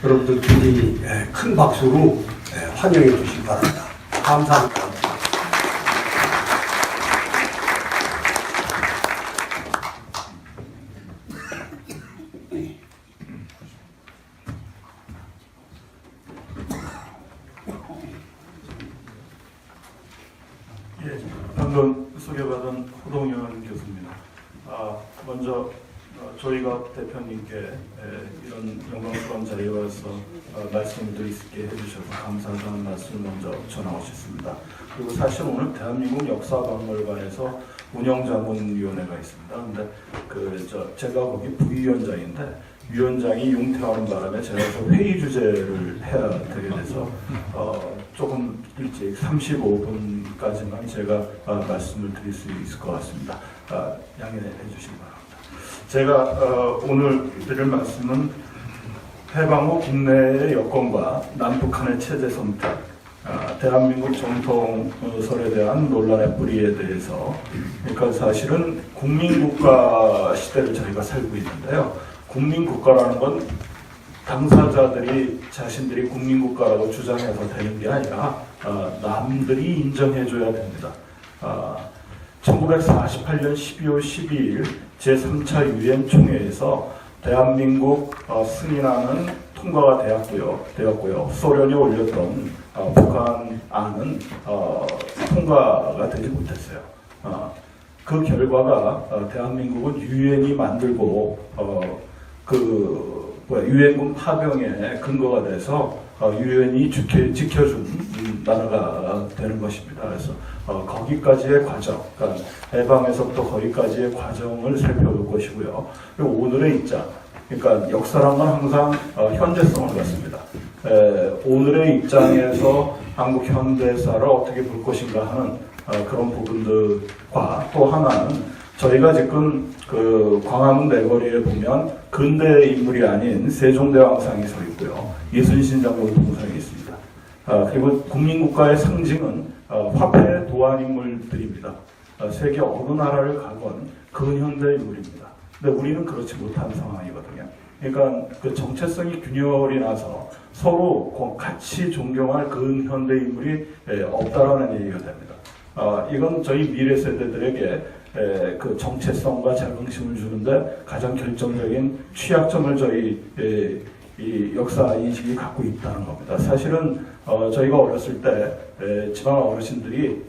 여러분들 굉장히 큰 박수로 환영해 주시기 바랍니다. 감사합니다. 방금 소개받은 호동현 교수입니다. 먼저 저희가 대표님께 이런 영광스러운 자리에 와서 말씀을 드릴 수 있게 해주셔서 감사하다는 말씀을 먼저 전하고 싶습니다. 그리고 사실 오늘 대한민국 역사박물관에서 운영자문위원회가 있습니다. 근데 제가 거기 부위원장인데 위원장이 융퇴하는 바람에 제가 회의 주제를 해야 되게 돼서 조금 일찍 35분까지만 제가 말씀을 드릴 수 있을 것 같습니다. 양해해 주시기 바랍니다. 제가 오늘 드릴 말씀은 해방 후 국내의 여건과 남북한의 체제 선택, 대한민국 정통설에 대한 논란의 뿌리에 대해서, 그러니까 사실은 국민국가 시대를 저희가 살고 있는데요. 국민국가라는 건 당사자들이 자신들이 국민국가라고 주장해서 되는 게 아니라 남들이 인정해줘야 됩니다. 1948년 12월 12일 제3차 유엔 총회에서 대한민국 승인안은 통과가 되었고요. 소련이 올렸던 북한안은 통과가 되지 못했어요. 그 결과가 대한민국은 유엔이 만들고 유엔군 파병의 근거가 돼서 유엔이 지켜준 나라가 되는 것입니다. 그래서 거기까지의 과정, 그러니까 해방에서부터 거기까지의 과정을 살펴볼 것이고요. 그리고 오늘의 입장, 그러니까 역사란 건 항상 현재성을 갖습니다. 오늘의 입장에서 한국 현대사를 어떻게 볼 것인가 하는 그런 부분들과 또 하나는 저희가 지금 그 광화문 내거리에 보면 근대 인물이 아닌 세종대왕상이 서 있고요. 이순신 장군 동상이 있습니다. 그리고 국민국가의 상징은 화폐 도안 인물들입니다. 세계 어느 나라를 가건 근현대 인물입니다. 근데 우리는 그렇지 못한 상황이거든요. 그러니까 그 정체성이 균열이 나서 서로 같이 존경할 근현대 인물이 없다라는 얘기가 됩니다. 이건 저희 미래 세대들에게 그 정체성과 자긍심을 주는데 가장 결정적인 취약점을 저희 이 역사 인식이 갖고 있다는 겁니다. 사실은 저희가 어렸을 때 집안 어르신들이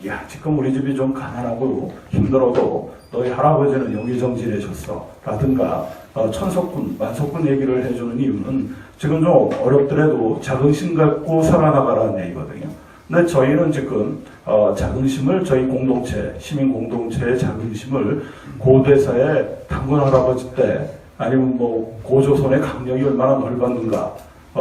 야 지금 우리 집이 좀 가난하고 힘들어도 너희 할아버지는 여기정 지내셨어 라든가 천석군, 만석군 얘기를 해주는 이유는 지금 좀 어렵더라도 자긍심 갖고 살아나가라는 얘기거든요. 근데 저희는 지금 자긍심을 저희 공동체, 시민 공동체의 자긍심을 고대사의 당군 할아버지 때 아니면 뭐 고조선의 강령이 얼마나 넓었는가,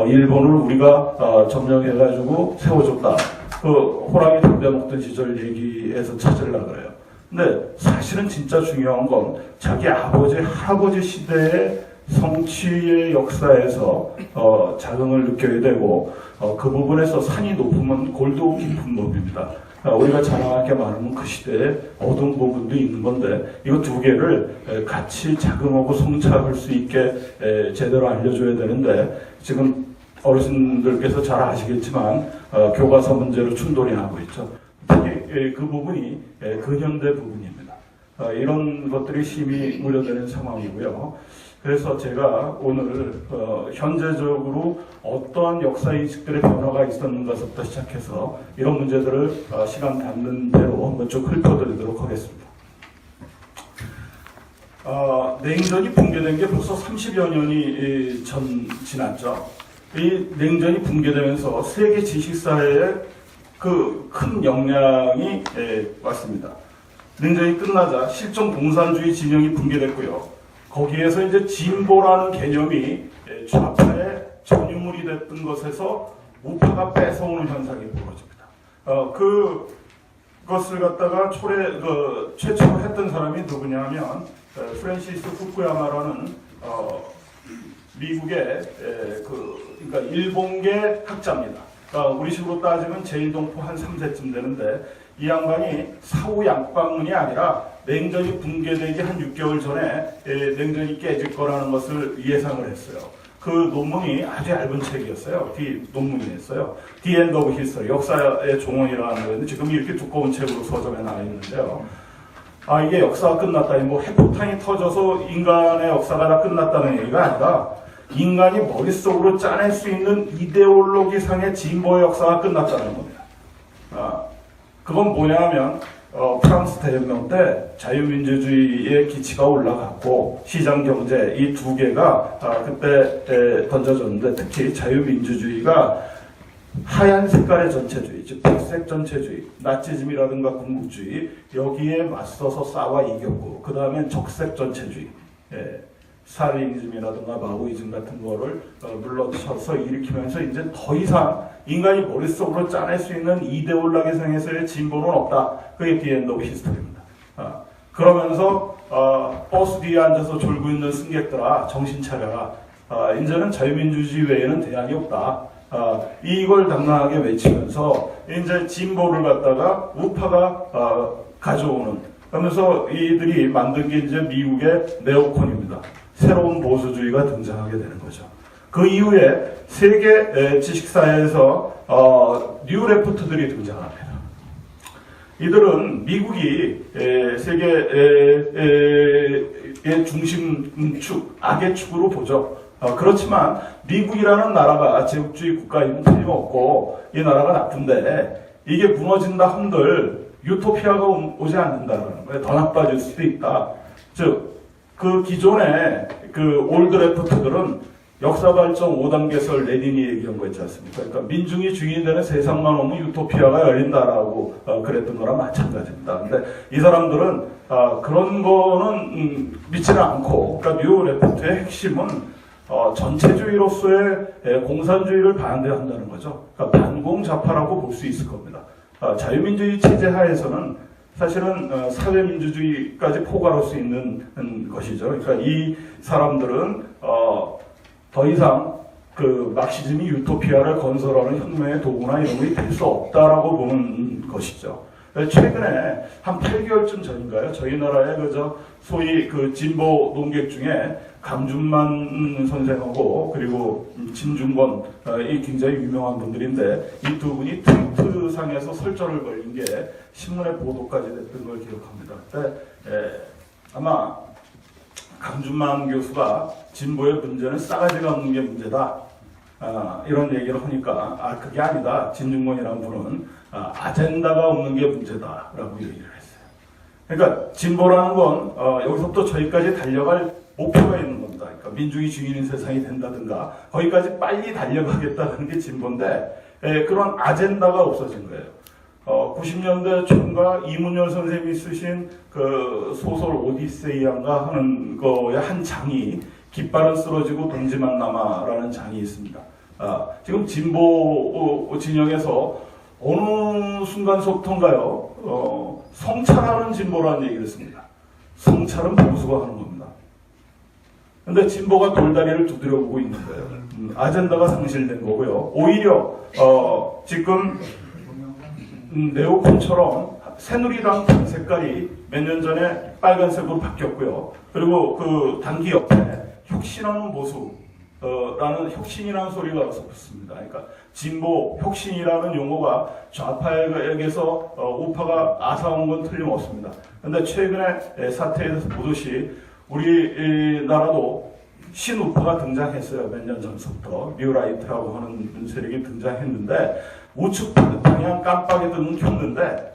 일본을 우리가 점령해가지고 세워줬다. 그 호랑이 담배 먹던 시절 얘기에서 찾으려고 그래요. 근데 사실은 진짜 중요한 건 자기 아버지, 할아버지 시대의 성취의 역사에서 자긍을 느껴야 되고 그 부분에서 산이 높으면 골도 깊은 법입니다. 우리가 자랑할 게 많으면 그 시대에 어두운 부분도 있는 건데 이거 두 개를 같이 자긍하고 성찰할 수 있게 제대로 알려줘야 되는데 지금 어르신들께서 잘 아시겠지만 교과서 문제로 충돌이 나고 있죠. 특히 그 부분이 근현대 부분입니다. 이런 것들이 심히 우려되는 상황이고요. 그래서 제가 오늘 현재적으로 어떠한 역사인식들의 변화가 있었는가부터 시작해서 이런 문제들을 시간 닿는 대로 한번 쭉 훑어드리도록 하겠습니다. 냉전이 붕괴된 게 벌써 30여 년이 지났죠. 이 냉전이 붕괴되면서 세계 지식사회에 그 큰 영향이 왔습니다. 냉전이 끝나자 실존 공산주의 진영이 붕괴됐고요. 거기에서 이제 진보라는 개념이 좌파의 전유물이 됐던 것에서 우파가 뺏어오는 현상이 벌어집니다. 그것을 갖다가 최초로 했던 사람이 누구냐면 프랜시스 후쿠야마라는 미국의 그러니까 일본계 학자입니다. 우리 식으로 따지면 제일동포 한 3세쯤 되는데 이 양반이 사후 양방문이 아니라 냉전이 붕괴되기 한 6개월 전에 냉전이 깨질 거라는 것을 예상을 했어요. 그 논문이 아주 얇은 책이었어요. 논문이었어요. The End of History, 역사의 종언이라는 건데 지금 이렇게 두꺼운 책으로 서점에 나와 있는데요. 이게 역사가 끝났다. 뭐 핵폭탄이 터져서 인간의 역사가 다 끝났다는 얘기가 아니라 인간이 머릿속으로 짜낼 수 있는 이데올로기상의 진보의 역사가 끝났다는 겁니다. 그건 뭐냐면 프랑스 대혁명 때 자유민주주의의 기치가 올라갔고 시장경제 이 두 개가 그때 던져졌는데 특히 자유민주주의가 하얀 색깔의 전체주의, 즉 백색 전체주의, 나치즘이라든가 군국주의 여기에 맞서서 싸워 이겼고 그 다음엔 적색 전체주의, 스탈리니즘이라든가 마오이즘 같은 거를 물러쳐서 일으키면서 이제 더 이상 인간이 머릿속으로 짜낼 수 있는 이데올로기상에서의 진보는 없다. 그게 The End of History입니다. 그러면서 버스 뒤에 앉아서 졸고 있는 승객들아 정신 차려라. 이제는 자유민주주의 외에는 대안이 없다. 이걸 당당하게 외치면서 이제 진보를 갖다가 우파가 가져오는 그러면서 이들이 만든 게 이제 미국의 네오콘입니다. 새로운 보수주의가 등장하게 되는 거죠. 그 이후에 세계 지식사회에서 뉴 레프트들이 등장합니다. 이들은 미국이 세계의 중심축, 악의 축으로 보죠. 그렇지만 미국이라는 나라가 제국주의 국가임은 틀림없고 이 나라가 나쁜데 이게 무너진다 한들 유토피아가 오지 않는다는 거예요. 더 나빠질 수도 있다. 즉 그 기존의 그 올드 레프트들은 역사 발전 5단계설 레닌이 얘기한 거 있지 않습니까? 그러니까 민중이 주인이 되는 세상만 오면 유토피아가 열린다라고 그랬던 거랑 마찬가지입니다. 근데 이 사람들은 그런 거는 믿지는 않고, 그러니까 뉴 레프트의 핵심은 전체주의로서의 공산주의를 반대한다는 거죠. 그러니까 반공좌파라고 볼 수 있을 겁니다. 자유민주주의 체제 하에서는 사실은 사회민주주의까지 포괄할 수 있는 것이죠. 그러니까 이 사람들은 더 이상 그 마크시즘이 유토피아를 건설하는 혁명의 도구나 이런 것이 될 수 없다라고 보는 것이죠. 최근에 한 8개월쯤 전인가요? 저희 나라의 소위 그 진보 논객 중에 강준만 선생하고 그리고 진중권 이 굉장히 유명한 분들인데 이 두 분이 트위터상에서 설전을 벌인 게 신문에 보도까지 됐던 걸 기억합니다. 근데 아마 강준만 교수가 진보의 문제는 싸가지가 없는 게 문제다. 이런 얘기를 하니까 그게 아니다. 진중권이라는 분은 아젠다가 없는 게 문제다라고 얘기를 했어요. 그러니까 진보라는 건 여기서부터 저기까지 달려갈 목표가 있는 겁니다. 그러니까 민중이 주인인 세상이 된다든가 거기까지 빨리 달려가겠다는 게 진보인데 그런 아젠다가 없어진 거예요. 90년대 초인가 이문열 선생님이 쓰신 그 소설 오디세이인가 하는 거의 한 장이 깃발은 쓰러지고 동지만 남아라는 장이 있습니다. 지금 진보 진영에서 어느 순간서부터인가요? 성찰하는 진보라는 얘기를 했습니다. 성찰은 보수가 하는 겁니다. 근데 진보가 돌다리를 두드려보고 있는 거예요. 아젠다가 상실된 거고요. 오히려 지금 네오콘처럼 새누리당 당 색깔이 몇 년 전에 빨간색으로 바뀌었고요. 그리고 그 단기 옆에 혁신하는 보수라는 혁신이라는 소리가 와서 붙습니다. 그러니까 진보, 혁신이라는 용어가 좌파에게서 우파가 앗아온 건 틀림없습니다. 그런데 최근에 사태에서 보듯이 우리나라도 신우파가 등장했어요. 몇 년 전부터 뉴라이트라고 하는 세력이 등장했는데 우측 방향 깜빡이든 켰는데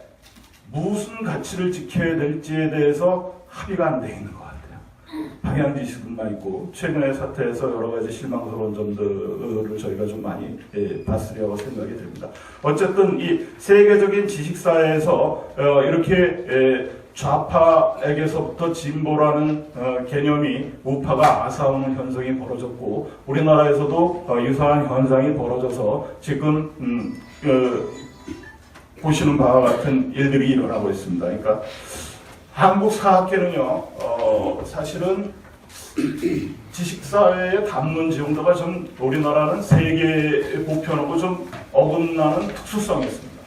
무슨 가치를 지켜야 될지에 대해서 합의가 안 돼 있는 것 같아요. 방향 지식만 있고 최근의 사태에서 여러 가지 실망스러운 점들을 저희가 좀 많이 봤으리라고 생각이 됩니다. 어쨌든 이 세계적인 지식사회에서 이렇게 좌파에게서부터 진보라는 개념이 우파가 앗아오는 현상이 벌어졌고 우리나라에서도 유사한 현상이 벌어져서 지금 보시는 바와 같은 일들이 일어나고 있습니다. 그러니까 한국 사학계는요, 사실은 지식사회에 담는 정도가 좀 우리나라는 세계 보편하고 좀 어긋나는 특수성이 있습니다.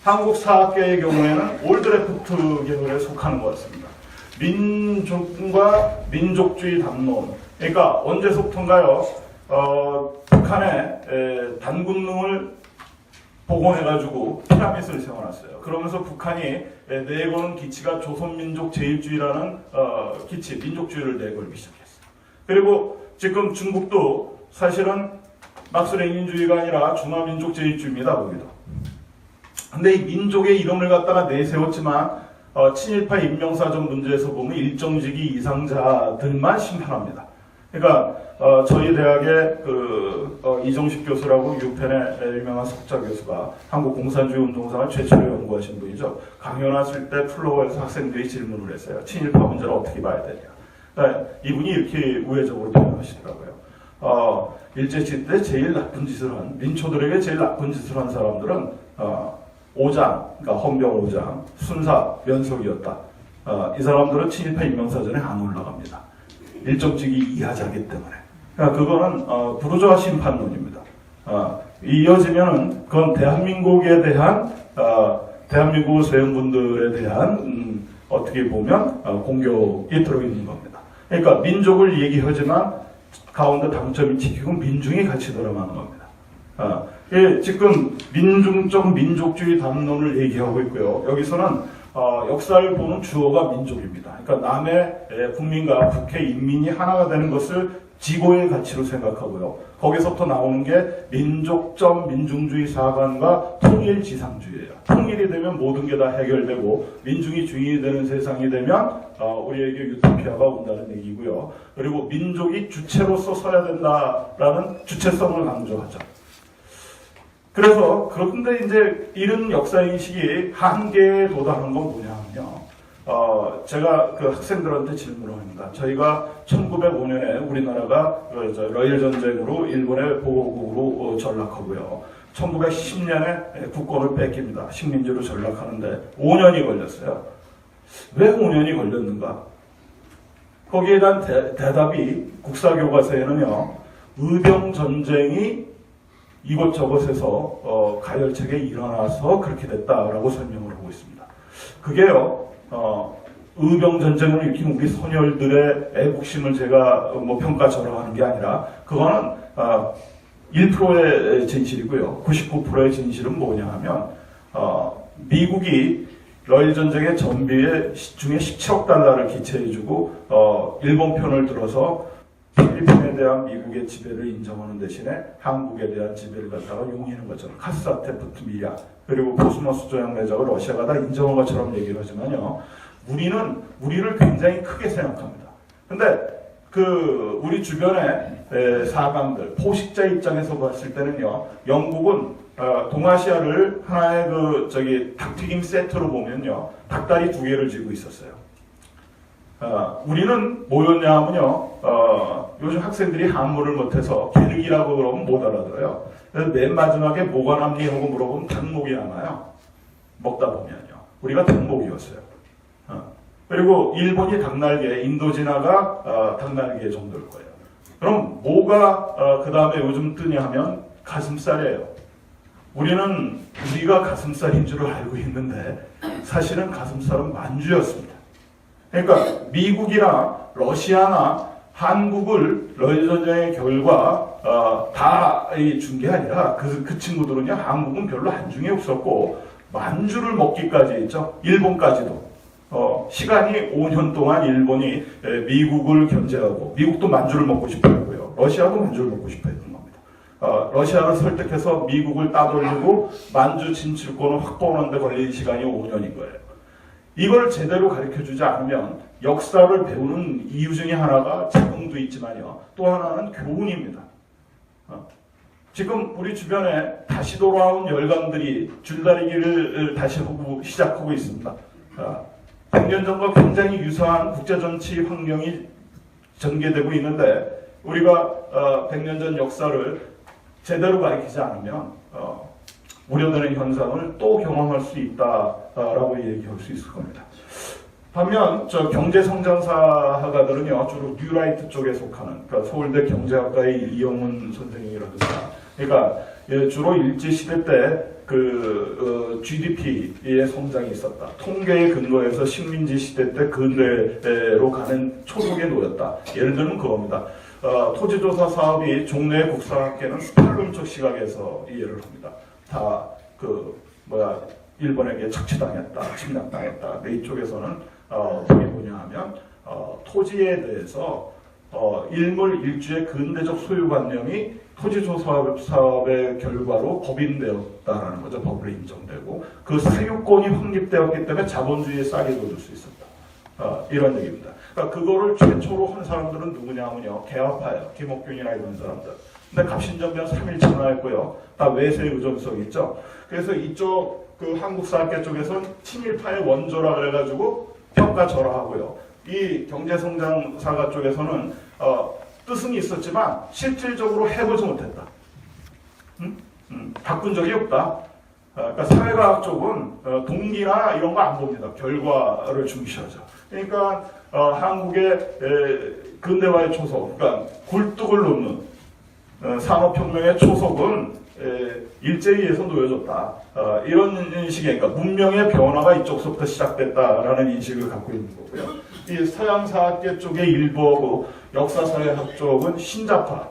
한국 사학계의 경우에는 올드레프트 계열에 속하는 것 같습니다. 민족과 민족주의 담론, 그러니까 언제부턴가요? 북한에 단군능을 복원해가지고 피라밋을 세워놨어요. 그러면서 북한이 내거는 기치가 조선민족 제일주의라는 기치, 민족주의를 내걸기 시작했어요. 그리고 지금 중국도 사실은 막스레닌주의가 아니라 중화민족 제일주의입니다. 거기도. 근데 이 민족의 이름을 갖다가 내세웠지만 친일파 임명사전 문제에서 보면 일정직위 이상자들만 심판합니다. 그러니까 저희 대학의 이정식 교수라고 유펜의 유명한 석좌 교수가 한국 공산주의 운동상을 최초로 연구하신 분이죠. 강연 왔을 때 플로어에서 학생들이 질문을 했어요. 친일파 문제를 어떻게 봐야 되냐. 그러니까 이분이 이렇게 우회적으로 대응하시더라고요. 일제시대 때 제일 나쁜 짓을 한, 민초들에게 제일 나쁜 짓을 한 사람들은 오장, 그러니까 헌병 오장, 순사, 면석이었다. 이 사람들은 친일파 임명사전에 안 올라갑니다. 일정직위 이하자기 때문에. 그러니까 그거는 부르주아 심판론입니다. 이어지면은 그건 대한민국에 대한 대한민국을 세운 분들에 대한 어떻게 보면 공격이 들어있는 겁니다. 그러니까 민족을 얘기하지만 가운데 당점이 지키고 민중이 같이 들어가는 겁니다. 지금 민중적 민족주의 담론을 얘기하고 있고요. 여기서는 역사를 보는 주어가 민족입니다. 그러니까 남의 국민과 북의 인민이 하나가 되는 것을 지고의 가치로 생각하고요. 거기서부터 나오는 게 민족적 민중주의 사관과 통일지상주의예요. 통일이 되면 모든 게 다 해결되고 민중이 주인이 되는 세상이 되면 우리에게 유토피아가 온다는 얘기고요. 그리고 민족이 주체로서 서야 된다라는 주체성을 강조하죠. 그래서 그런데 이제 이런 역사인식이 한계에 도달한 건 뭐냐면요. 제가 그 학생들한테 질문을 합니다. 저희가 1905년에 우리나라가 러일 전쟁으로 일본의 보호국으로 전락하고요. 1910년에 국권을 뺏깁니다. 식민지로 전락하는데 5년이 걸렸어요. 왜 5년이 걸렸는가? 거기에 대한 대답이 국사교과서에는요. 의병전쟁이 이곳저곳에서 가열차게 일어나서 그렇게 됐다라고 설명을 하고 있습니다. 그게요, 의병전쟁을 일으킨 우리 선열들의 애국심을 제가 뭐 평가절하하는 게 아니라, 그거는 1%의 진실이고요. 99%의 진실은 뭐냐 하면, 미국이 러일 전쟁의 전비의 중에 17억 달러를 기체해주고, 일본 편을 들어서 필리핀에 대한 미국의 지배를 인정하는 대신에 한국에 대한 지배를 갖다가 용인하는 것처럼 카스아테프트 미야 그리고 코스모스 조약 내적을 러시아가 다 인정한 것처럼 얘기를 하지만요. 우리를 굉장히 크게 생각합니다. 근데 우리 주변의 사강들, 포식자 입장에서 봤을 때는요. 영국은 동아시아를 하나의 닭튀김 세트로 보면요. 닭다리 2개를 쥐고 있었어요. 우리는 뭐였냐 하면요, 요즘 학생들이 한문을 못해서 기르기라고 그러면 못 알아들어요. 그래서 맨 마지막에 뭐가 남니 하고 물어보면 닭목이 남아요. 먹다 보면요. 우리가 닭목이었어요. 그리고 일본이 닭날개, 인도진화가 닭날개 정도일 거예요. 그럼 뭐가 그 다음에 요즘 뜨냐 하면 가슴살이에요. 우리가 가슴살인 줄 알고 있는데 사실은 가슴살은 만주였습니다. 그러니까 미국이나 러시아나 한국을 러일 전쟁의 결과 다 준 게 아니라 그 친구들은요 한국은 별로 안중에 없었고 만주를 먹기까지 했죠. 일본까지도 시간이 5년 동안 일본이 미국을 견제하고 미국도 만주를 먹고 싶어했고요. 러시아도 만주를 먹고 싶어했던 겁니다. 러시아를 설득해서 미국을 따돌리고 만주 진출권을 확보하는 데 걸린 시간이 5년인 거예요. 이걸 제대로 가르쳐주지 않으면 역사를 배우는 이유 중에 하나가 자긍도 있지만요. 또 하나는 교훈입니다. 지금 우리 주변에 다시 돌아온 열강들이 줄다리기를 다시 시작하고 있습니다. 100년 전과 굉장히 유사한 국제정치 환경이 전개되고 있는데 우리가 100년 전 역사를 제대로 가르치지 않으면 우려되는 현상을 또 경험할 수 있다라고 얘기할 수 있을 겁니다. 반면 경제성장사학가들은요 주로 뉴라이트 쪽에 속하는 그러니까 서울대 경제학과의 이영훈 선생님이라든가 그러니까 주로 일제시대 때 GDP의 성장이 있었다. 통계에 근거해서 식민지 시대 때 근대로 가는 초석에 놓였다. 예를 들면 그겁니다. 토지조사 사업이 종래 국사학계는 스탈론적 시각에서 이해를 합니다. 다 일본에게 착취당했다, 침략당했다. 근데 이쪽에서는 그게 뭐냐 하면 토지에 대해서 일물 일주의 근대적 소유관념이 토지조사 사업의 결과로 법인되었다라는 거죠. 법으로 인정되고 그 사유권이 확립되었기 때문에 자본주의에 싹이 돋을 수 있었다. 이런 얘기입니다. 그러니까 그거를 최초로 한 사람들은 누구냐면요. 개화파예요. 김옥균이나 이런 사람들. 근데 갑신정변 3.1천하였고요. 다 외세 의존성이 있죠. 그래서 이쪽 그 한국사학계 쪽에서는 친일파의 원조라 그래가지고 평가절하하고요. 이 경제성장사가 쪽에서는 뜻은 있었지만 실질적으로 해보지 못했다. 바꾼 적이 없다. 그러니까 사회과학 쪽은 동기나 이런 거 안 봅니다. 결과를 중시하죠. 그러니까 한국의 근대화의 초석, 그러니까 굴뚝을 놓는 산업혁명의 초석은 일제히에서 놓여졌다. 이런 식의 그러니까 문명의 변화가 이쪽서부터 시작됐다라는 인식을 갖고 있는 거고요. 이 서양사학계 쪽의 일부하고 역사사회학 쪽은 신자파,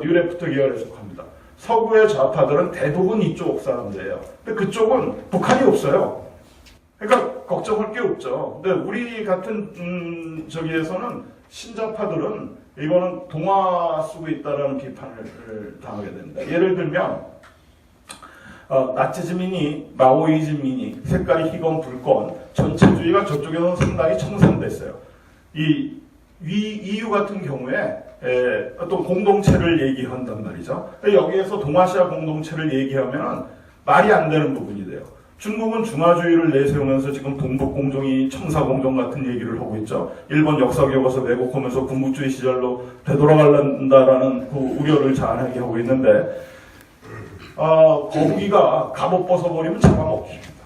뉴레프트 계열에 속합니다. 서구의 좌파들은 대부분 이쪽 사람들이에요. 근데 그쪽은 북한이 없어요. 그러니까 걱정할 게 없죠. 근데 우리 같은 저기에서는 신자파들은 이거는 동화 쓰고 있다라는 비판을 당하게 됩니다. 예를 들면 나치즘이니 마오이즘이니 색깔이 희건 붉건 전체주의가 저쪽에서는 상당히 청산됐어요. 이 EU 같은 경우에 어떤 공동체를 얘기한단 말이죠. 여기에서 동아시아 공동체를 얘기하면 말이 안 되는 부분이 돼요. 중국은 중화주의를 내세우면서 지금 동북공정이 청사공정 같은 얘기를 하고 있죠. 일본 역사교과서 왜곡하면서 군국주의 시절로 되돌아간다라는 그 우려를 자아내게 하고 있는데 거북이가 갑옷 벗어버리면 잡아먹힙니다.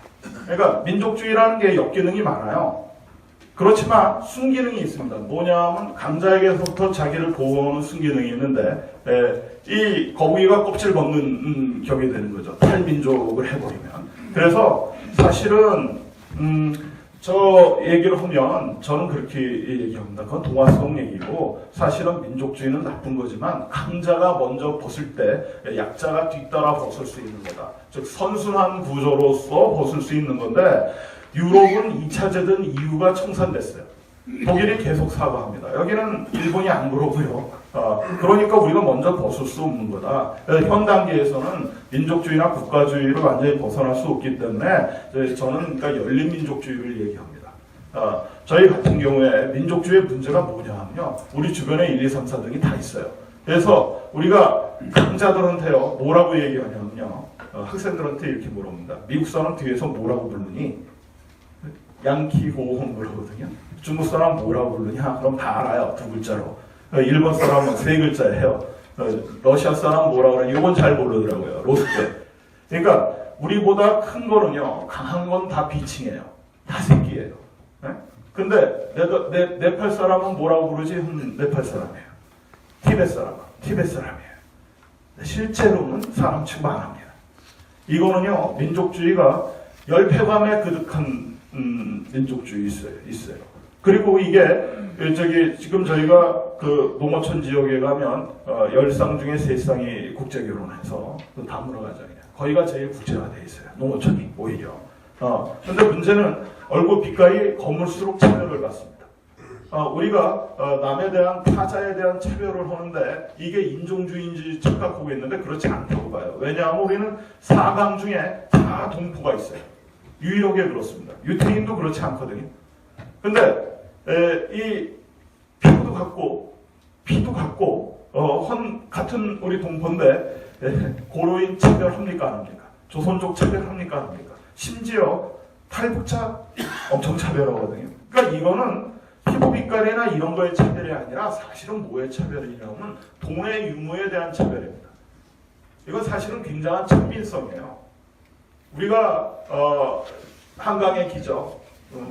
그러니까 민족주의라는 게 역기능이 많아요. 그렇지만 순기능이 있습니다. 뭐냐면 강자에게서부터 자기를 보호하는 순기능이 있는데 이 거북이가 껍질 벗는 격이 되는 거죠. 탈민족을 해버리면. 그래서 사실은 저 얘기를 하면 저는 그렇게 얘기합니다. 그건 동화성 얘기고 사실은 민족주의는 나쁜 거지만 강자가 먼저 벗을 때 약자가 뒤따라 벗을 수 있는 거다. 즉 선순환 구조로서 벗을 수 있는 건데 유럽은 2차 제든 이유가 청산됐어요. 독일이 계속 사과합니다. 여기는 일본이 안 그러고요. 그러니까 우리가 먼저 벗을 수 없는 거다. 현 단계에서는 민족주의나 국가주의를 완전히 벗어날 수 없기 때문에 저는 그러니까 열린민족주의를 얘기합니다. 저희 같은 경우에 민족주의의 문제가 뭐냐면요. 우리 주변에 1, 2, 3, 4 등이 다 있어요. 그래서 우리가 강자들한테요. 뭐라고 얘기하냐면요. 학생들한테 이렇게 물어봅니다. 미국 사람 뒤에서 뭐라고 부르니? 양키 호홍 그러거든요. 중국 사람 뭐라고 부르냐? 그럼 다 알아요. 2글자로. 일본 사람은 3글자예요. 러시아 사람 뭐라고 그러냐? 이건 잘 모르더라고요. 로스트. 그러니까 우리보다 큰 거는요. 강한 건 다 비칭이에요. 다 새끼예요. 네? 근데 네팔 사람은 뭐라고 부르지? 네팔 사람이에요. 티베트 사람은 티베트 사람이에요. 실제로는 사람 취급 안 합니다. 이거는요. 민족주의가 열패감에 그득한 민족주의 있어요. 그리고 이게 지금 저희가 그 농어촌 지역에 가면 10쌍 중에 3쌍이 국제 결혼해서 다문화 가정이에요. 거기가 제일 국제화돼 있어요. 농어촌이 오히려. 근데 문제는 얼굴 빛깔이 검을수록 차별을 받습니다. 우리가 남에 대한 타자에 대한 차별을 하는데 이게 인종주의인지 착각하고 있는데 그렇지 않다고 봐요. 왜냐하면 우리는 4강 중에 다 동포가 있어요. 유일하게 그렇습니다. 유태인도 그렇지 않거든요. 근데 이 피부도 같고 같은 우리 동포인데 고려인 차별합니까 안 합니까? 조선족 차별합니까 안 합니까? 심지어 탈북자 엄청 차별하거든요. 그러니까 이거는 피부 빛깔이나 이런 거의 차별이 아니라 사실은 뭐의 차별이냐면 돈의 유무에 대한 차별입니다. 이건 사실은 굉장한 천민성이에요. 우리가 한강의 기적,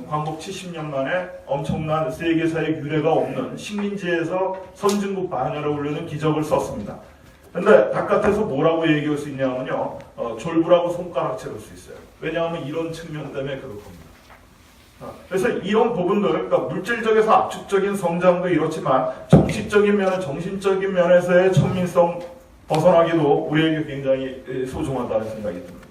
광복 70년 만에 엄청난 세계사의 유례가 없는 식민지에서 선진국 반열에 오르는 기적을 썼습니다. 근데 바깥에서 뭐라고 얘기할 수 있냐면요. 졸부라고 손가락질할 수 있어요. 왜냐하면 이런 측면 때문에 그럴 겁니다. 그래서 이런 부분들, 그러니까 물질적에서 압축적인 성장도 이렇지만 정신적인 면에서의 천민성 벗어나기도 우리에게 굉장히 소중하다는 생각이 듭니다.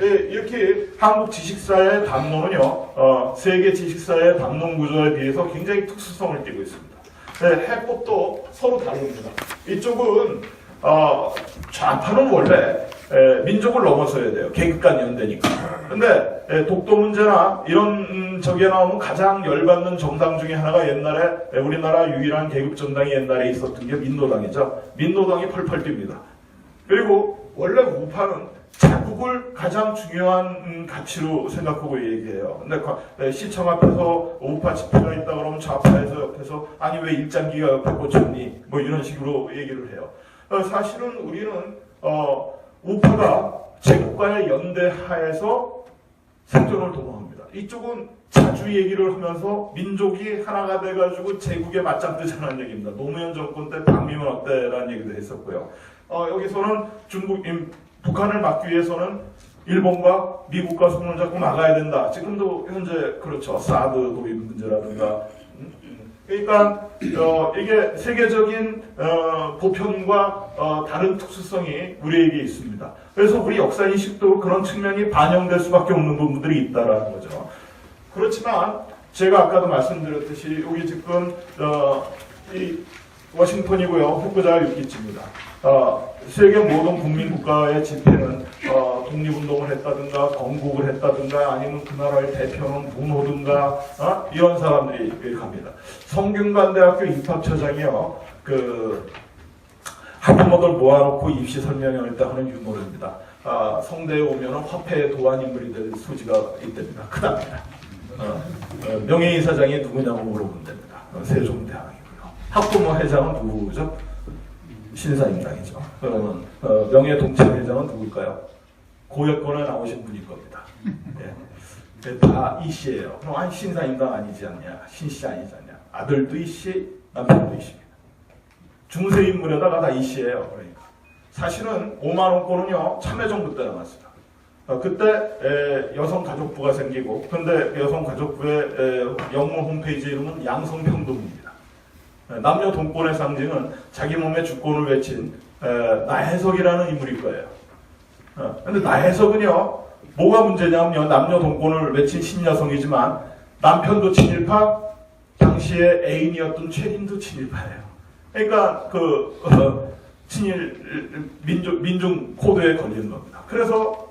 이렇게 한국 지식사의 담론은요, 세계 지식사의 담론 구조에 비해서 굉장히 특수성을 띠고 있습니다. 해법도 서로 다릅니다. 이쪽은 좌파는 원래 민족을 넘어서야 돼요. 계급 간 연대니까. 근데 독도 문제나 이런 저기에 나오면 가장 열받는 정당 중에 하나가 옛날에 우리나라 유일한 계급 정당이 옛날에 있었던 게 민노당이죠. 민노당이 펄펄 뜁니다. 그리고 원래 우파는 자국을 가장 중요한 가치로 생각하고 얘기해요. 근데 시청 앞에서 우파 집회가 있다 그러면 좌파에서 옆에서 아니 왜 일장기가 옆에 꽂혔니? 뭐 이런 식으로 얘기를 해요. 사실은 우리는 우파가 제국과의 연대 하에서 생존을 도모합니다. 이쪽은 자주 얘기를 하면서 민족이 하나가 돼가지고 제국에 맞짱 뜨자는 얘기입니다. 노무현 정권 때 방미면 어때라는 얘기도 했었고요. 여기서는 북한을 막기 위해서는 일본과 미국과 손을 잡고 나가야 된다. 지금도 현재 그렇죠. 사드 도입 문제라든가. 그러니까 이게 세계적인 보편과 다른 특수성이 우리에게 있습니다. 그래서 우리 역사인식도 그런 측면이 반영될 수밖에 없는 부분들이 있다라는 거죠. 그렇지만 제가 아까도 말씀드렸듯이 여기 지금 이 워싱턴이고요. 후쿠자가 유키치입니다. 세계 모든 국민 국가의 집회는 독립운동을 했다든가 건국을 했다든가 아니면 그 나라의 대표는 문호든가 이런 사람들이 갑니다. 성균관대학교 입학처장이요. 학부모들 모아놓고 입시 설명회를 때 하는 유머입니다. 성대에 오면은 화폐 도안 인물이 될 소지가 있답니다. 크답니다. 명예이사장이 누구냐고 물어보면 됩니다. 세종대왕이고요. 학부모 회장은 누구죠? 신사임당이죠. 그러면 명예동참회장은 누굴까요? 고여권에 나오신 분일 겁니다. 예. 다 이씨예요. 그럼 아니 신사임당 아니지 않냐? 신씨 아니지 않냐? 아들도 이씨, 남편도 이씨입니다. 중세 인물에다가 다 이씨예요. 그러니까 사실은 5만 원권은요 참여정부 때 나왔어요. 그때 여성가족부가 생기고, 근데 여성가족부의 영문 홈페이지 이름은 양성평등부입니다. 남녀 동권의 상징은 자기 몸의 주권을 외친 나혜석이라는 인물일 거예요. 근데 나혜석은요, 뭐가 문제냐면요, 남녀 동권을 외친 신여성이지만 남편도 친일파, 당시에 애인이었던 최린도 친일파예요. 그러니까 친일 민중 코드에 걸리는 겁니다. 그래서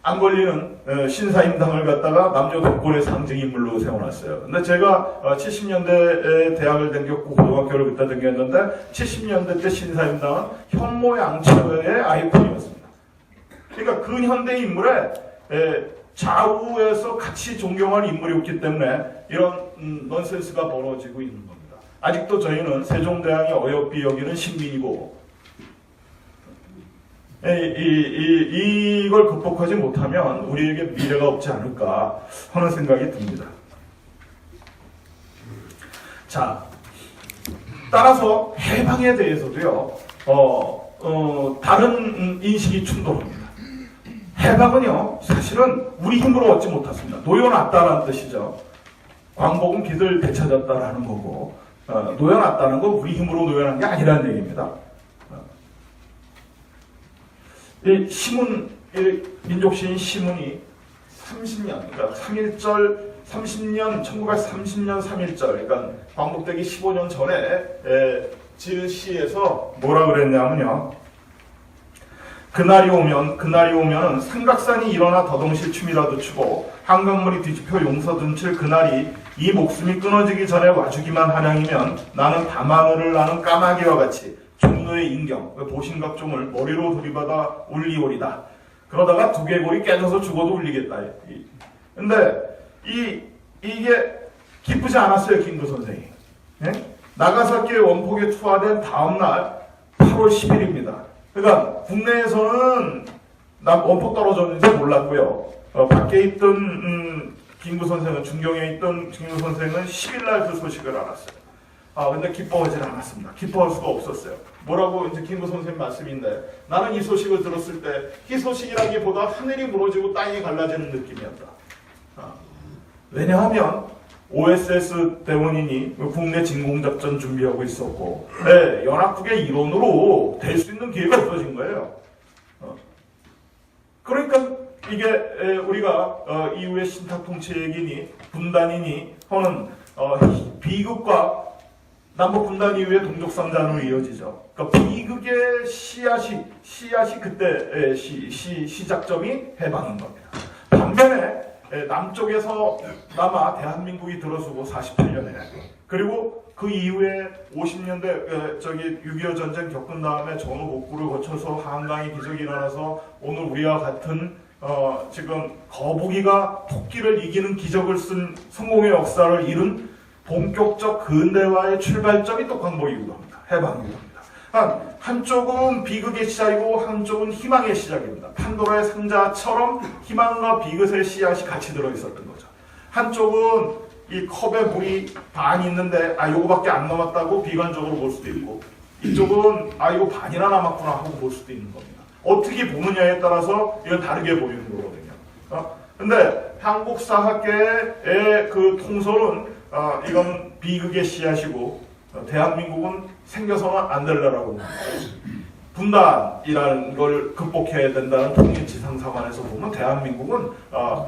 안 걸리는 신사임당을 갖다가 남녀 동권의 상징 인물로 세워놨어요. 근데 제가 70년대에 대학을 다녔고 고등학교를 그때 다녔는데 70년대 때 신사임당은 현모양처의 아이콘이었습니다. 그러니까 근현대 인물에 좌우에서 같이 존경할 인물이 없기 때문에 이런 넌센스가 벌어지고 있는 겁니다. 아직도 저희는 세종대왕이 어여삐 여기는 신민이고 이걸 극복하지 못하면 우리에게 미래가 없지 않을까 하는 생각이 듭니다. 자, 따라서 해방에 대해서도요, 다른 인식이 충돌합니다. 해방은요, 사실은 우리 힘으로 얻지 못했습니다. 놓여놨다라는 뜻이죠. 광복은 길을 되찾았다라는 거고, 놓여놨다는 건 우리 힘으로 놓여난 게 아니라는 얘기입니다. 이 시문, 민족시인 시문이 30년, 그러니까 3.1절, 1930년 3.1절, 그러니까 광복되기 15년 전에 지은 시에서 뭐라 그랬냐면요. 그날이 오면은 삼각산이 일어나 더동실 춤이라도 추고 한강물이 뒤집혀 용서든 칠 그날이 이 목숨이 끊어지기 전에 와주기만 하량이면 나는 밤하늘을 나는 까마귀와 같이 종로의 인경, 보신각종을 머리로 들이받아 울리오리다. 그러다가 두개골이 깨져서 죽어도 울리겠다. 근데 이게 기쁘지 않았어요, 김구 선생이. 네? 나가사키의 원폭에 투하된 다음날 8월 10일입니다. 그러니까 국내에서는 원폭 떨어졌는지 몰랐고요. 밖에 있던 김구 선생은, 중경에 있던 김구 선생은 10일날 그 소식을 알았어요. 근데 기뻐하지 않았습니다. 기뻐할 수가 없었어요. 뭐라고 이제 김구 선생님 말씀인데, 나는 이 소식을 들었을 때 희소식이라기보다 하늘이 무너지고 땅이 갈라지는 느낌이었다. 왜냐하면 OSS 대원인이 국내 진공작전 준비하고 있었고, 네, 연합국의 일원으로 될 수 있는 기회가 없어진 거예요. 그러니까 이게 우리가 이후에 신탁통치이니 분단이니 하는 비극과 남북 분단 이후에 동족상잔으로 이어지죠. 그러니까 비극의 씨앗이 그때 시작점이 해방인 겁니다. 반면에 남쪽에서 남아 대한민국이 들어서고 48년에 그리고 그 이후에 50년대 6.25 전쟁 겪은 다음에 전후 복구를 거쳐서 한강의 기적이 일어나서 오늘 우리와 같은 지금 거북이가 토끼를 이기는 기적을 쓴 성공의 역사를 이룬 본격적 근대화의 출발점이 또 광복이기도 합니다. 해방이기도 합니다. 한쪽은 비극의 시작이고 한쪽은 희망의 시작입니다. 판도라의 상자처럼 희망과 비극의 씨앗이 같이 들어있었던 거죠. 한쪽은 이 컵에 물이 반 있는데 요거밖에 안 남았다고 비관적으로 볼 수도 있고, 이쪽은 이거 반이나 남았구나 하고 볼 수도 있는 겁니다. 어떻게 보느냐에 따라서 이건 다르게 보이는 거거든요. 근데 한국사학계의 그 통솔은 이건 비극의 씨앗이고 대한민국은 생겨서는 안 될래라고 봅니다. 분단이라는 걸 극복해야 된다는 통일지상사관에서 보면 대한민국은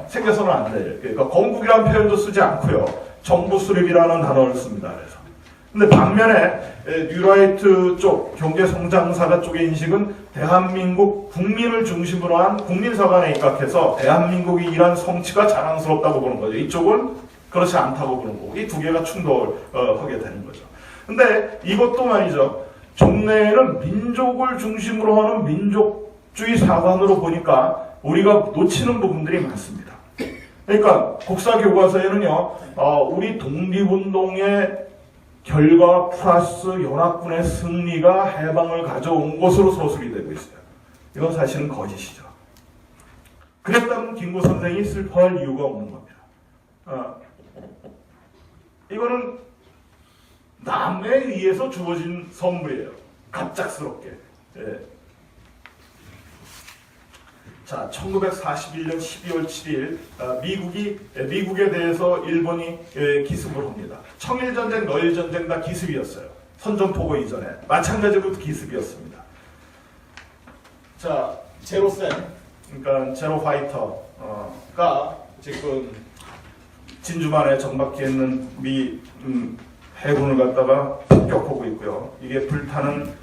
생겨서는 안 될, 그러니까 건국이라는 표현도 쓰지 않고요. 정부 수립이라는 단어를 씁니다. 그래서. 근데 반면에 뉴라이트 쪽 경제성장사가 쪽의 인식은 대한민국 국민을 중심으로 한 국민사관에 입각해서 대한민국이 일한 성취가 자랑스럽다고 보는 거죠. 이쪽은 그렇지 않다고 보는 거고 이 두 개가 충돌하게 되는 거죠. 근데 이것도 말이죠. 종래에는 민족을 중심으로 하는 민족주의 사관으로 보니까 우리가 놓치는 부분들이 많습니다. 그러니까 국사교과서에는요, 우리 독립운동의 결과 플러스 연합군의 승리가 해방을 가져온 것으로 서술이 되고 있어요. 이건 사실은 거짓이죠. 그랬다면 김구 선생이 슬퍼할 이유가 없는 겁니다. 이거는 남에 의해서 주어진 선물이에요. 갑작스럽게. 예. 자, 1941년 12월 7일 미국에 대해서 일본이 기습을 합니다. 청일전쟁, 러일전쟁 다 기습이었어요. 선전포고 이전에. 마찬가지로 기습이었습니다. 자, 제로센, 그러니까 제로파이터가 지금 진주만에 정박해 있는 미 해군을 갖다가 폭격하고 있고요. 이게 불타는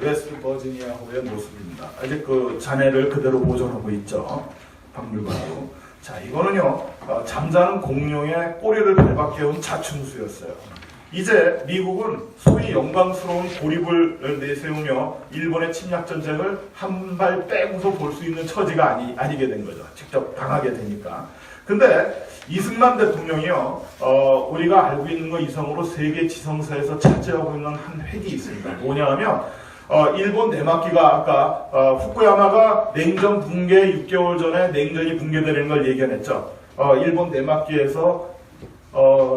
웨스트 버지니아호의 모습입니다. 아직 그 잔해를 그대로 보존하고 있죠. 박물관으로. 자, 이거는요, 잠자는 공룡의 꼬리를 밟아깨운 자충수였어요. 이제 미국은 소위 영광스러운 고립을 내세우며 일본의 침략 전쟁을 한 발 빼고서 볼 수 있는 처지가 아니게 된 거죠. 직접 당하게 되니까. 근데 이승만 대통령이요, 우리가 알고 있는 것 이상으로 세계 지성사에서 차지하고 있는 한 획이 있습니다. 뭐냐 하면, 일본 내막기가 아까, 후쿠야마가 냉전 붕괴 6개월 전에 냉전이 붕괴되는 걸 예견했죠. 일본 내막기에서,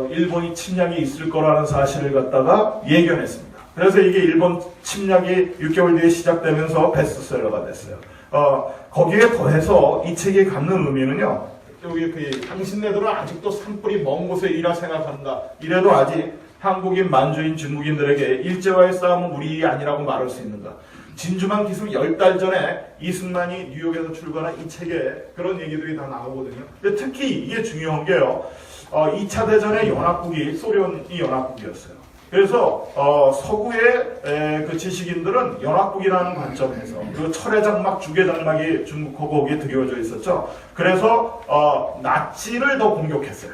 일본이 침략이 있을 거라는 사실을 갖다가 예견했습니다. 그래서 이게 일본 침략이 6개월 뒤에 시작되면서 베스트셀러가 됐어요. 거기에 더해서 이 책이 갖는 의미는요, 여기 당신네들은 아직도 산불이 먼 곳에 이라 생각한다. 이래도 아직 한국인, 만주인, 중국인들에게 일제와의 싸움은 우리 일이 아니라고 말할 수 있는가. 진주만 기습 10달 전에 이승만이 뉴욕에서 출간한 이 책에 그런 얘기들이 다 나오거든요. 근데 특히 이게 중요한 게요. 2차 대전의 연합국이 소련이 연합국이었어요. 그래서 서구의 그 지식인들은 연합국이라는 관점에서 그 철의 장막, 주계 장막이 중국하고 거기에 드리워져 있었죠. 그래서 나치를 더 공격했어요.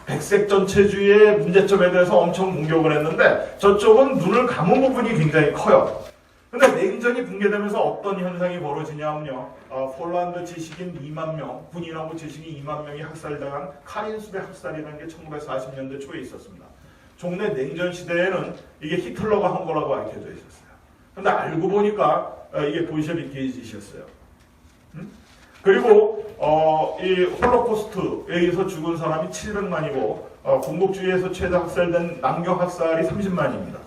백색 전체주의의 문제점에 대해서 엄청 공격을 했는데 저쪽은 눈을 감은 부분이 굉장히 커요. 근데 냉전이 붕괴되면서 어떤 현상이 벌어지냐면요. 폴란드 지식인 2만 명, 군인하고 지식인 2만 명이 학살당한 카린수베 학살이라는 게 1940년대 초에 있었습니다. 종래 냉전 시대에는 이게 히틀러가 한 거라고 알려져 있었어요. 근데 알고 보니까 이게 볼셰비키의 짓이었어요. 그리고 이 홀로코스트에 의해서 죽은 사람이 700만이고 공국주의에서 최대 학살된 남경 학살이 30만입니다.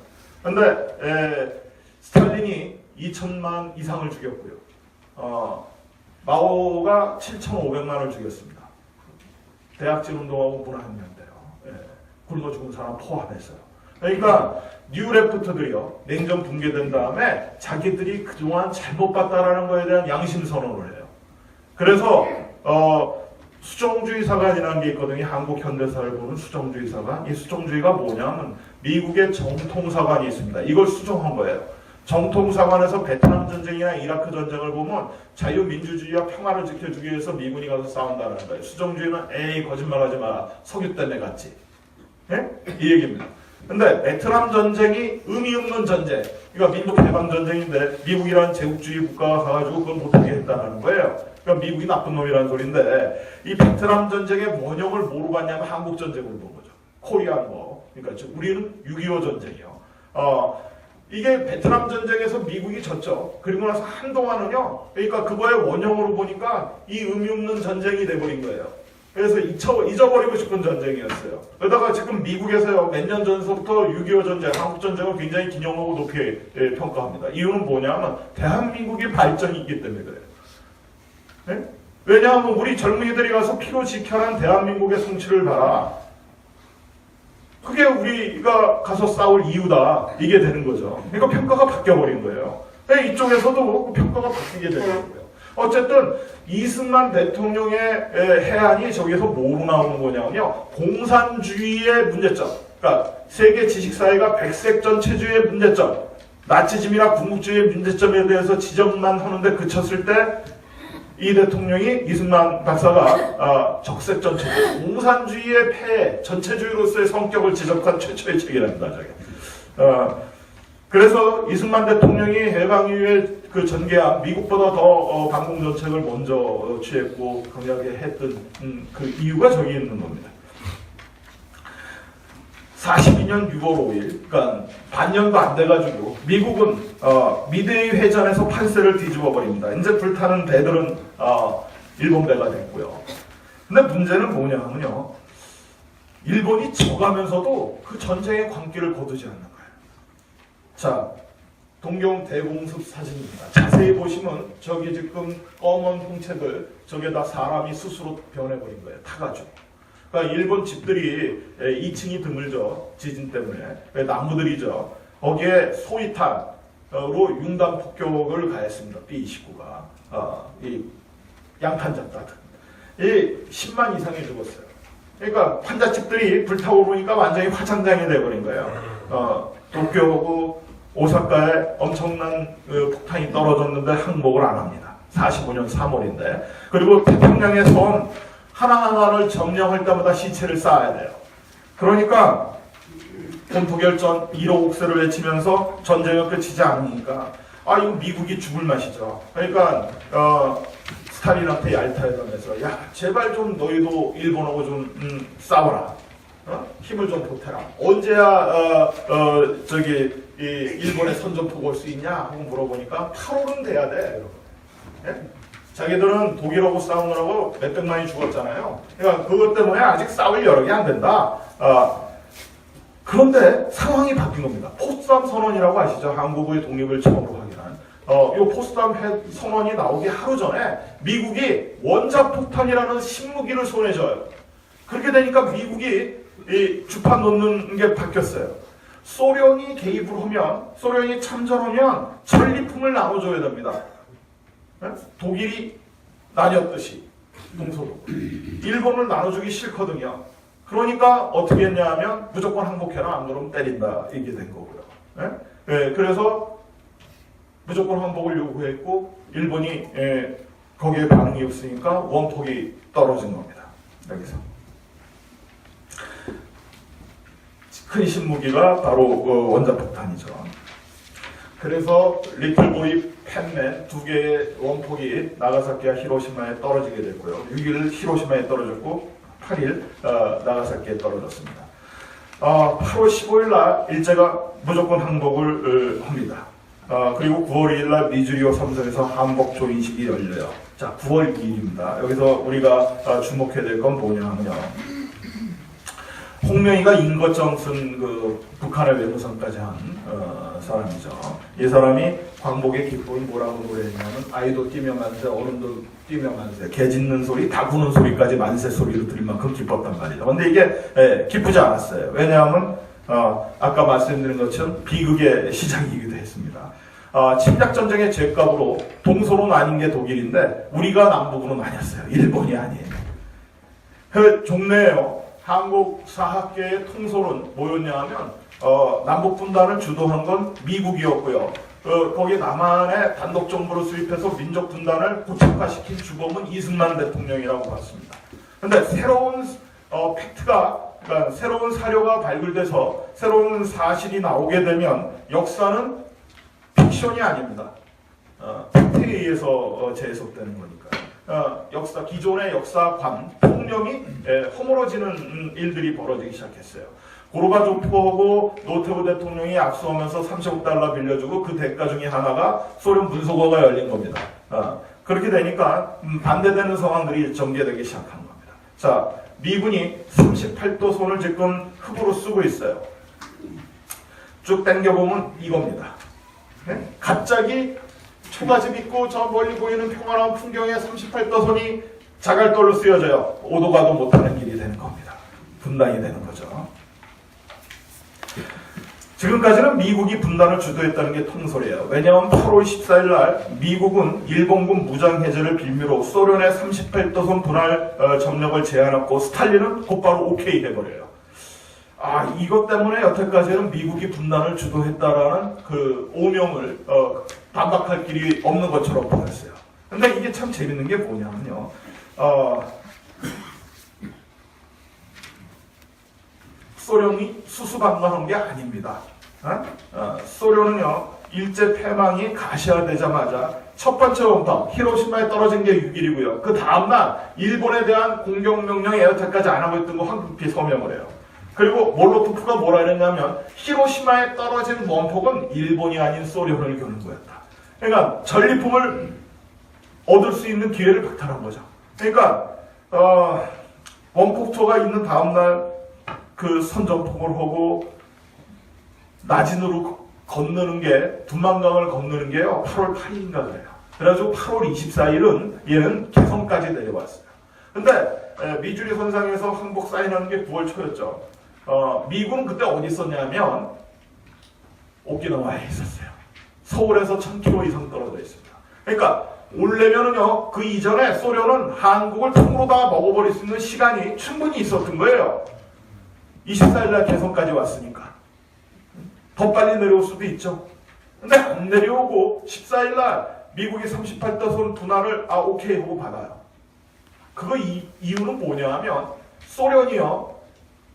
근데 스탈린이 2천만 이상을 죽였고요. 마오가 7,500만을 죽였습니다. 대학질 운동하고 문화혁명인데요. 예, 굶어 죽은 사람 포함해서요. 그러니까 뉴레프트들이요, 냉전 붕괴된 다음에 자기들이 그동안 잘못 봤다라는 거에 대한 양심 선언을 해요. 그래서 수정주의사관이라는 게 있거든요. 한국 현대사를 보는 수정주의사관. 이 수정주의가 뭐냐면 미국의 정통사관이 있습니다. 이걸 수정한 거예요. 정통사관에서 베트남 전쟁이나 이라크 전쟁을 보면 자유민주주의와 평화를 지켜주기 위해서 미군이 가서 싸운다는 거예요. 수정주의는 에이 거짓말하지 마라. 석유 때문에 갔지. 네? 이 얘기입니다. 근데 베트남 전쟁이 의미 없는 전쟁, 그러니까 민족 해방 전쟁인데 미국이라는 제국주의 국가가 가가지고 그걸 못하게 했다는 거예요. 그러니까 미국이 나쁜 놈이라는 소리인데 이 베트남 전쟁의 원형을 뭐로 봤냐면 한국 전쟁으로 본 거죠. 코리안 워. 그러니까 우리는 6.25 전쟁이요. 이게 베트남 전쟁에서 미국이 졌죠. 그리고 나서 한동안은요, 그러니까 그거의 원형으로 보니까 이 의미 없는 전쟁이 돼버린 거예요. 그래서 잊어버리고 싶은 전쟁이었어요. 그러다가 지금 미국에서요, 몇 년 전서부터 6.25 전쟁, 한국 전쟁을 굉장히 기념하고 높이 평가합니다. 이유는 뭐냐면 대한민국의 발전이 있기 때문에 그래요. 네? 왜냐하면 우리 젊은이들이 가서 피로 지켜낸 대한민국의 성취를 봐라. 그게 우리가 가서 싸울 이유다. 이게 되는 거죠. 그러니까 평가가 바뀌어버린 거예요. 이쪽에서도 평가가 바뀌게 되는 거예요. 어쨌든 이승만 대통령의 해안이 저기에서 뭐로 나오는 거냐면요. 공산주의의 문제점. 그러니까 세계 지식사회가 백색 전체주의의 문제점, 나치즘이나 군국주의의 문제점에 대해서 지적만 하는데 그쳤을 때 이 대통령이 이승만 박사가 적색 전체주의, 공산주의의 폐해, 전체주의로서의 성격을 지적한 최초의 책이랍니다. 저게. 그래서 이승만 대통령이 해방 이후에 그 전개한 미국보다 더 반공 정책을 먼저 취했고 강하게 했던 그 이유가 저기 있는 겁니다. 42년 6월 5일, 그러니까 반년도 안 돼가지고 미국은 미드웨이 회전에서 판세를 뒤집어 버립니다. 이제 불타는 배들은 일본 배가 됐고요. 근데 문제는 뭐냐면요, 일본이 져가면서도 그 전쟁의 광기를 거두지 않는 거예요. 자, 동경 대공습 사진입니다. 자세히 보시면 저기 지금 검은 홍채들, 저게 다 사람이 스스로 변해버린 거예요. 타가지고. 그러니까 일본 집들이 2층이 드물죠. 지진 때문에. 나무들이죠. 거기에 소위탄으로 융단 폭격을 가했습니다. B-29가. 이 양탄 잡다들. 이 10만 이상이 죽었어요. 그러니까 환자집들이 불타오르니까 완전히 화장장이 돼버린 거예요. 도쿄하고 오사카에 엄청난 폭탄이 떨어졌는데 항복을 안 합니다. 45년 3월인데. 그리고 태평양의 섬 하나하나를 점령할 때마다 시체를 쌓아야 돼요. 그러니까 본토결전 1호 옥세를 외치면서 전쟁을 끝이지 않으니까 이거 미국이 죽을 맛이죠. 그러니까 스탈린한테 얄타회담에서 야 제발 좀 너희도 일본하고 좀 싸워라. 힘을 좀 보태라. 언제야 저기 이 일본의 선전포고 올 수 있냐 하고 물어보니까 8월은 돼야 돼. 예? 자기들은 독일하고 싸우느라고 몇백만이 죽었잖아요. 그러니까 그것 때문에 아직 싸울 여력이 안 된다. 그런데 상황이 바뀐 겁니다. 포츠담 선언이라고 아시죠? 한국의 독립을 처음으로 확인한. 이 포츠담 선언이 나오기 하루 전에 미국이 원자폭탄이라는 신무기를 손에 져요. 그렇게 되니까 미국이 이 주판 놓는 게 바뀌었어요. 소련이 개입을 하면, 소련이 참전하면 전리품을 나눠줘야 됩니다. 독일이 나뉘었듯이 동서도 일본을 나눠주기 싫거든요. 그러니까 어떻게 했냐 하면 무조건 항복해라, 안 그러면 때린다, 이게 된 거고요. 그래서 무조건 항복을 요구했고 일본이 거기에 반응이 없으니까 원폭이 떨어진 겁니다. 여기서 큰 신무기가 바로 원자폭탄이죠. 그래서 리틀보이 펜맨 2개의 원폭이 나가사키와 히로시마에 떨어지게 됐고요. 6일 히로시마에 떨어졌고 8일 나가사키에 떨어졌습니다. 8월 15일 날 일제가 무조건 항복을 합니다. 그리고 9월 2일 날 미주리오 섬섬에서 항복 조인식이 열려요. 자, 9월 2일입니다. 여기서 우리가 주목해야 될 건 뭐냐면요. 홍명희가 인거정 쓴 그 북한의 외무성까지 한 사람이죠. 이 사람이 광복의 기쁨이 뭐라고 노래했냐면 아이도 뛰며 만세, 어른도 뛰며 만세, 개 짖는 소리, 닭 우는 소리까지 만세 소리로 들릴 만큼 기뻤단 말이죠. 근데 이게 기쁘지 않았어요. 왜냐하면 아까 말씀드린 것처럼 비극의 시작이기도 했습니다. 침략 전쟁의 죄값으로 동서로 나뉜 게 독일인데 우리가 남북으로 나뉘었어요. 일본이 아니에요. 그 종래에요. 한국 사학계의 통솔은 뭐였냐 하면 남북 분단을 주도한 건 미국이었고요. 거기 남한에 단독 정부를 수립해서 민족 분단을 고착화시킨 주범은 이승만 대통령이라고 봤습니다. 그런데 새로운 팩트가 그러니까 새로운 사료가 발굴돼서 새로운 사실이 나오게 되면 역사는 픽션이 아닙니다. 팩트에 의해서 재해석되는 거니까. 역사 기존의 역사관 통념이 허물어지는 일들이 벌어지기 시작했어요. 고르바초프하고 노태우 대통령이 악수하면서 30억 달러 빌려주고 그 대가 중에 하나가 소련 문서고가 열린 겁니다. 그렇게 되니까 반대되는 상황들이 전개되기 시작한 겁니다. 자, 미군이 38도 손을 지금 흙으로 쓰고 있어요. 쭉 당겨보면 이겁니다. 네? 갑자기 초가집 있고 저 멀리 보이는 평화로운 풍경에 38도 손이 자갈돌로 쓰여져요. 오도 가도 못하는 길이 되는 겁니다. 분단이 되는 거죠. 지금까지는 미국이 분단을 주도했다는 게 통솔이에요. 왜냐하면 8월 14일 날 미국은 일본군 무장해제를 빌미로 소련의 38도선 분할 점령을 제안했고 스탈린은 곧바로 오케이 해버려요. 이것 때문에 여태까지는 미국이 분단을 주도했다라는 그 오명을 반박할 길이 없는 것처럼 보였어요. 근데 이게 참 재밌는 게 뭐냐면요. 소련이 수수방관한 게 아닙니다. 소련은요, 일제 패망이 가시화되자마자 첫 번째 원파 히로시마에 떨어진 게 6일이고요. 그 다음날 일본에 대한 공격명령에 여태까지 안 하고 있던 거 황급히 서명을 해요. 그리고 몰로토프가 뭐라 그랬냐면 히로시마에 떨어진 원폭은 일본이 아닌 소련을 겨눈 거였다. 그러니까 전리품을 얻을 수 있는 기회를 박탈한 거죠. 그러니까 원폭투어가 있는 다음날 그 선전폭을 하고 나진으로 건너는 게 두만강을 건너는 게요 8월 8일인가 그래요. 그래가지고 8월 24일은 얘는 개성까지 내려왔어요. 근데 미주리 선상에서 항복 사인하는 게 9월 초였죠. 미군은 그때 어디 있었냐면 오키나와에 있었어요. 서울에서 1000km 이상 떨어져 있습니다. 그러니까 오려면은요 그 이전에 소련은 한국을 통으로 다 먹어버릴 수 있는 시간이 충분히 있었던 거예요. 24일날 개성까지 왔으니까 더 빨리 내려올 수도 있죠. 근데 안 내려오고 14일날 미국이 38도선 분할을 오케이 하고 받아요. 그거 이유는 뭐냐 하면 소련이요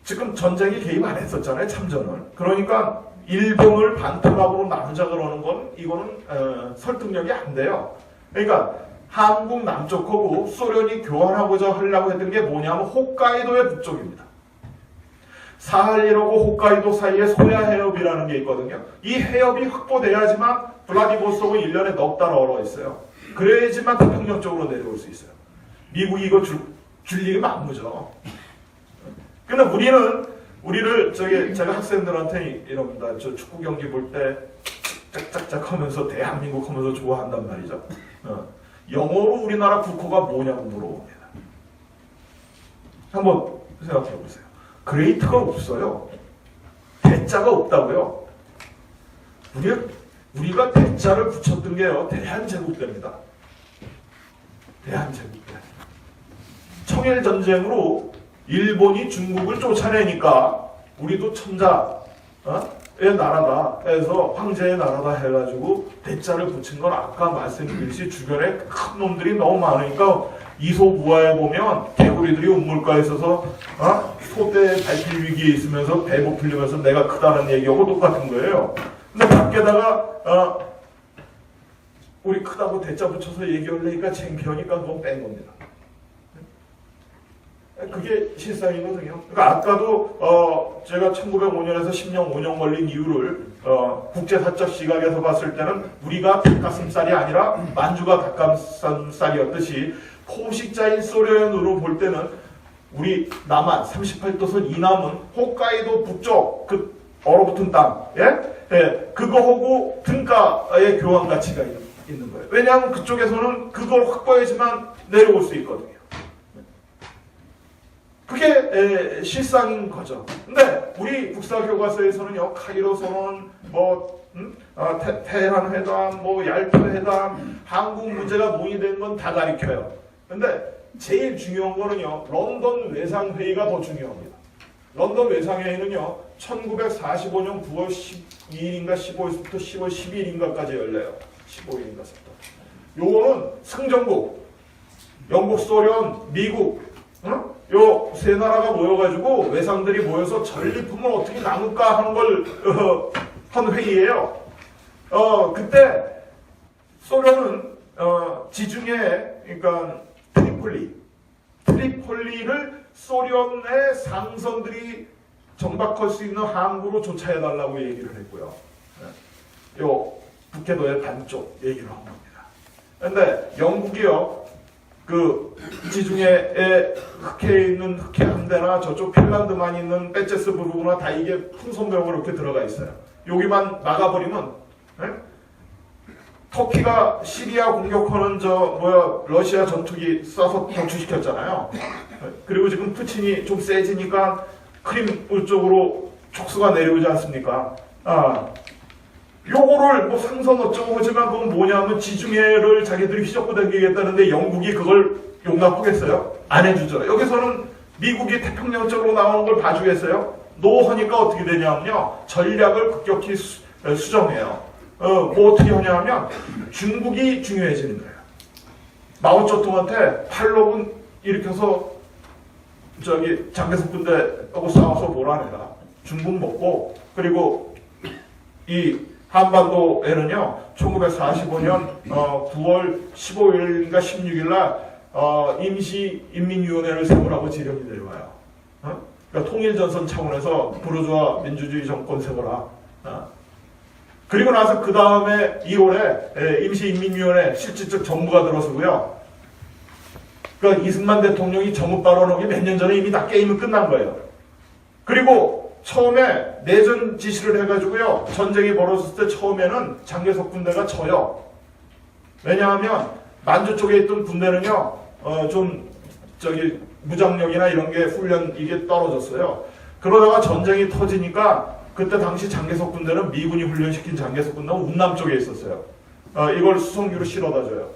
지금 전쟁에 개입 안 했었잖아요. 참전을. 그러니까 일본을 반토막으로 나누자 그러는 건 이거는 설득력이 안 돼요. 그러니까 한국 남쪽하고 소련이 교환하고자 하려고 했던 게 뭐냐면 홋카이도의 북쪽입니다. 사할린하고 홋카이도 사이에 소야 해협이라는 게 있거든요. 이 해협이 확보돼야지만 블라디보스톡은 1년에 넉 달 얼어 있어요. 그래야지만 태평양 쪽으로 내려올 수 있어요. 미국이 이거 줄 일이 만무죠. 근데 우리를 제가 학생들한테 이럽니다. 저 축구 경기 볼 때 짝짝짝 하면서 대한민국 하면서 좋아한단 말이죠. 영어로 우리나라 국호가 뭐냐고 물어봅니다. 한번 생각해 보세요. 그레이트가 없어요. 대자가 없다고요. 우리가 대자를 붙였던 게요. 대한제국대입니다. 대한제국대. 청일전쟁으로 일본이 중국을 쫓아내니까 우리도 천자의 나라다 해서 황제의 나라다 해가지고 대자를 붙인 건 아까 말씀드렸듯이 주변에 큰 놈들이 너무 많으니까 이소부화에 보면 개구리들이 우물가에 있어서 소떼 밟힐 위기에 있으면서 배 고플리면서 내가 크다는 얘기하고 똑같은 거예요. 근데 밖에다가 우리 크다고 대자 붙여서 얘기하려니까 창피하니까 그건 뺀 겁니다. 그게 실상이거든요. 그러니까 아까도 제가 1905년에서 10년 5년 걸린 이유를 국제사적 시각에서 봤을 때는 우리가 닭가슴살이 아니라 만주가 닭가슴살이었듯이 포식자인 소련으로 볼 때는 우리 남한 38도선 이남은 홋카이도 북쪽 그 얼어붙은 땅, 그거하고 등가의 교환 가치가 있는 거예요. 왜냐하면 그쪽에서는 그걸 확보해야지만 내려올 수 있거든요. 그게 실상인 거죠. 근데 우리 국사교과서에서는요, 카이로 선언, 테헤란 회담, 얄타 회담, 한국 문제가 논의된 건 다 가리켜요. 근데 제일 중요한 거는요, 런던 외상회의가 더 중요합니다. 런던 외상회의는요, 1945년 9월 12일인가 15일부터 10월 12일인가까지 열려요. 15일인가부터. 요거는 승전국, 영국, 소련, 미국, 요 세 나라가 모여가지고 외상들이 모여서 전리품을 어떻게 나눌까 하는 걸 한 회의예요. 그때 소련은 지중해, 그러니까 트리폴리를 소련의 상선들이 정박할 수 있는 항구로 조차해달라고 얘기를 했고요. 요 북해도의 반쪽 얘기를 한 겁니다. 근데 영국이요, 그 지중해에 흑해에 있는 흑해 함대나 저쪽 핀란드만 있는 베체스부르크나 다 이게 풍선병으로 이렇게 들어가 있어요. 여기만 막아버리면, 터키가 시리아 공격하는 러시아 전투기 쏴서 격추시켰잖아요. 그리고 지금 푸틴이 좀 세지니까 크림 쪽으로 촉수가 내려오지 않습니까? 요거를 상선 어쩌고 하지만 그건 뭐냐면 지중해를 자기들이 휘젓고 다니겠다는데 영국이 그걸 용납하겠어요? 안 해주죠. 여기서는 미국이 태평양 쪽으로 나오는 걸 봐주겠어요? 노하니까 어떻게 되냐면요, 전략을 급격히 수정해요. 뭐 어떻게 하냐면 중국이 중요해지는 거예요. 마오쩌둥한테 팔로군 일으켜서 장개석 군대하고 싸워서 몰아내라. 중국 먹고, 그리고 이 한반도에는요, 1945년 9월 15일인가 16일날 임시인민위원회를 세우라고 지령이 내려와요. 그러니까 통일전선 차원에서 부르주아 민주주의 정권 세워라. 그리고 나서 그 다음에 2월에 임시인민위원회 실질적 정부가 들어서고요. 그러니까 이승만 대통령이 정읍 발언하기 몇 년 전에 이미 다 게임은 끝난 거예요. 그리고 처음에 내전 지시를 해가지고요, 전쟁이 벌어졌을 때 처음에는 장개석 군대가 져요. 왜냐하면 만주 쪽에 있던 군대는요, 무장력이나 이런 게 훈련 이게 떨어졌어요. 그러다가 전쟁이 터지니까 그때 당시 장개석 군대는 미군이 훈련시킨 장개석 군대는 운남 쪽에 있었어요. 이걸 수송기로 실어다 줘요.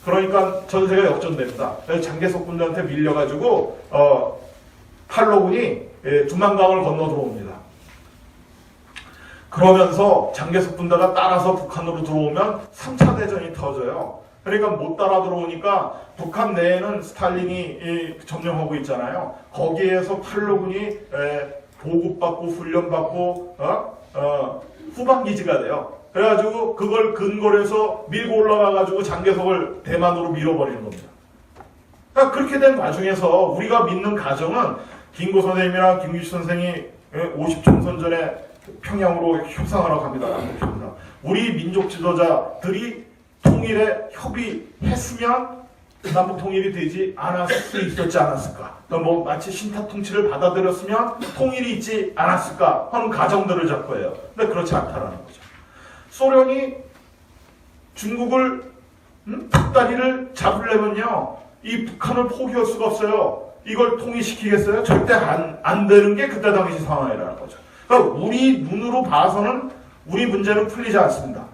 그러니까 전세가 역전됩니다. 장개석 군대한테 밀려가지고 팔로군이 두만강을 건너 들어옵니다. 그러면서 장개석 군대가 따라서 북한으로 들어오면 3차 대전이 터져요. 그러니까 못 따라 들어오니까 북한 내에는 스탈린이 점령하고 있잖아요. 거기에서 팔로군이 보급받고 훈련받고 후방기지가 돼요. 그래가지고 그걸 근거로 해서 밀고 올라가가지고 장개석을 대만으로 밀어버리는 겁니다. 그러니까 그렇게 된 과정에서 우리가 믿는 가정은 김구 선생님이랑 김규식 선생이 50총선 전에 평양으로 협상하러 갑니다. 우리 민족 지도자들이 통일에 협의했으면 남북 통일이 되지 않았을 수 있었지 않았을까? 뭐 마치 신타 통치를 받아들였으면 통일이 있지 않았을까 하는 가정들을 잡고 해요. 근데 그렇지 않다라는 거죠. 소련이 중국을 닭다리를 잡으려면요, 이 북한을 포기할 수가 없어요. 이걸 통일시키겠어요? 절대 안 되는 게 그때 당시 상황이라는 거죠. 그러니까 우리 눈으로 봐서는 우리 문제는 풀리지 않습니다.